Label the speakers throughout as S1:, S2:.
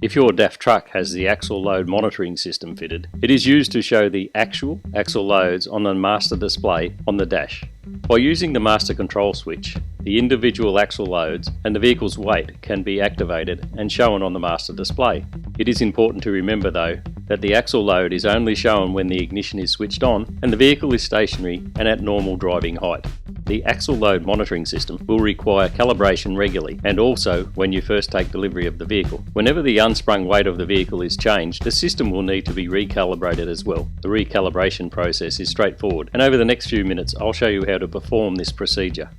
S1: If your DAF truck has the axle load monitoring system fitted, it is used to show the actual axle loads on the master display on the dash. By using the master control switch, the individual axle loads and the vehicle's weight can be activated and shown on the master display. It is important to remember though that the axle load is only shown when the ignition is switched on and the vehicle is stationary and at normal driving height. The axle load monitoring system will require calibration regularly and also when you first take delivery of the vehicle. Whenever the unsprung weight of the vehicle is changed, the system will need to be recalibrated as well. The recalibration process is straightforward, and over the next few minutes I'll show you how to perform this procedure.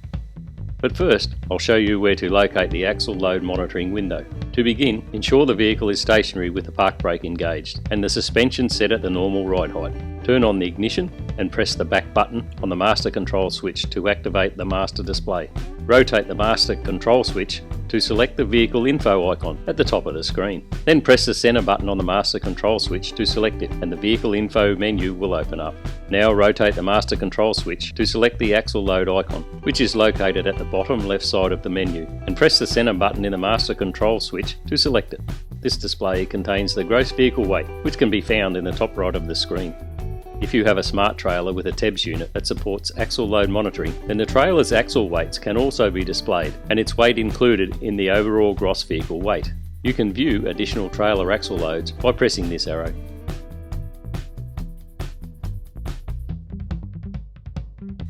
S1: But first, I'll show you where to locate the axle load monitoring window. To begin, ensure the vehicle is stationary with the park brake engaged and the suspension set at the normal ride height. Turn on the ignition and press the back button on the master control switch to activate the master display. Rotate the master control switch to select the vehicle info icon at the top of the screen. Then press the center button on the master control switch to select it and the vehicle info menu will open up. Now rotate the master control switch to select the axle load icon, which is located at the bottom left side of the menu, and press the center button in the master control switch to select it. This display contains the gross vehicle weight, which can be found in the top right of the screen. If you have a smart trailer with a TEBS unit that supports axle load monitoring, then the trailer's axle weights can also be displayed and its weight included in the overall gross vehicle weight. You can view additional trailer axle loads by pressing this arrow.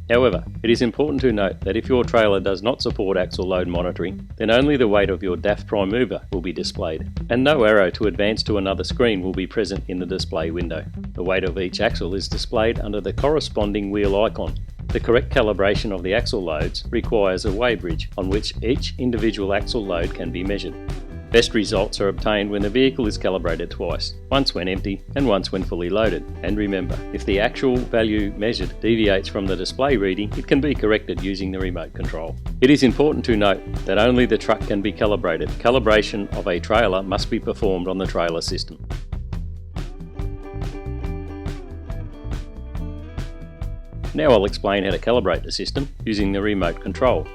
S1: However, it is important to note that if your trailer does not support axle load monitoring, then only the weight of your DAF prime mover will be displayed, and no arrow to advance to another screen will be present in the display window. The weight of each axle is displayed under the corresponding wheel icon. The correct calibration of the axle loads requires a weighbridge on which each individual axle load can be measured. Best results are obtained when the vehicle is calibrated twice, once when empty and once when fully loaded. And remember, if the actual value measured deviates from the display reading, it can be corrected using the remote control. It is important to note that only the truck can be calibrated. Calibration of a trailer must be performed on the trailer system. Now I'll explain how to calibrate the system using the remote control.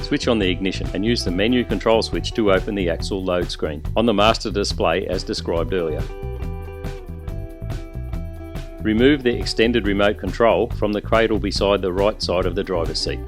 S1: Switch on the ignition and use the menu control switch to open the axle load screen on the master display as described earlier. Remove the extended remote control from the cradle beside the right side of the driver's seat.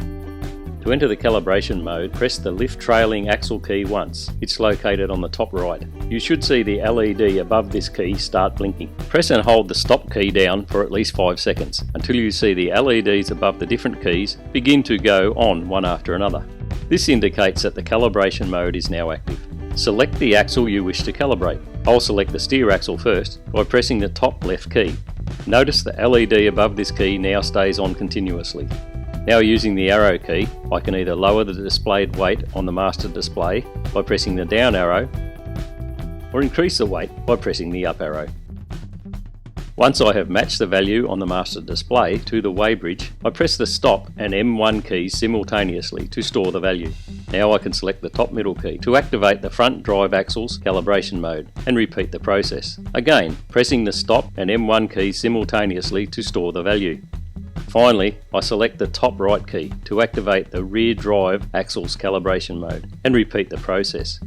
S1: To enter the calibration mode, press the lift trailing axle key once. It's located on the top right. You should see the LED above this key start blinking. Press and hold the stop key down for at least 5 seconds until you see the LEDs above the different keys begin to go on one after another. This indicates that the calibration mode is now active. Select the axle you wish to calibrate. I'll select the steer axle first by pressing the top left key. Notice the LED above this key now stays on continuously. Now using the arrow key, I can either lower the displayed weight on the master display by pressing the down arrow or increase the weight by pressing the up arrow. Once I have matched the value on the master display to the weighbridge, I press the stop and M1 keys simultaneously to store the value. Now I can select the top middle key to activate the front drive axle's calibration mode and repeat the process. Again, pressing the stop and M1 keys simultaneously to store the value. Finally, I select the top right key to activate the rear drive axle's calibration mode and repeat the process.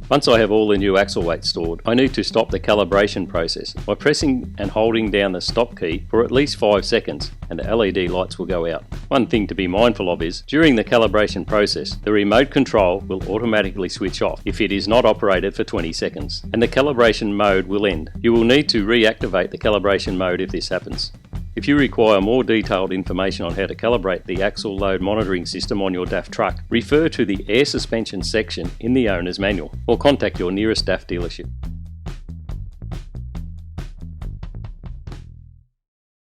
S1: Once I have all the new axle weights stored, I need to stop the calibration process by pressing and holding down the stop key for at least 5 seconds and the LED lights will go out. One thing to be mindful of is, during the calibration process, the remote control will automatically switch off if it is not operated for 20 seconds, and the calibration mode will end. You will need to reactivate the calibration mode if this happens. If you require more detailed information on how to calibrate the axle load monitoring system on your DAF truck, refer to the air suspension section in the owner's manual or contact your nearest DAF dealership.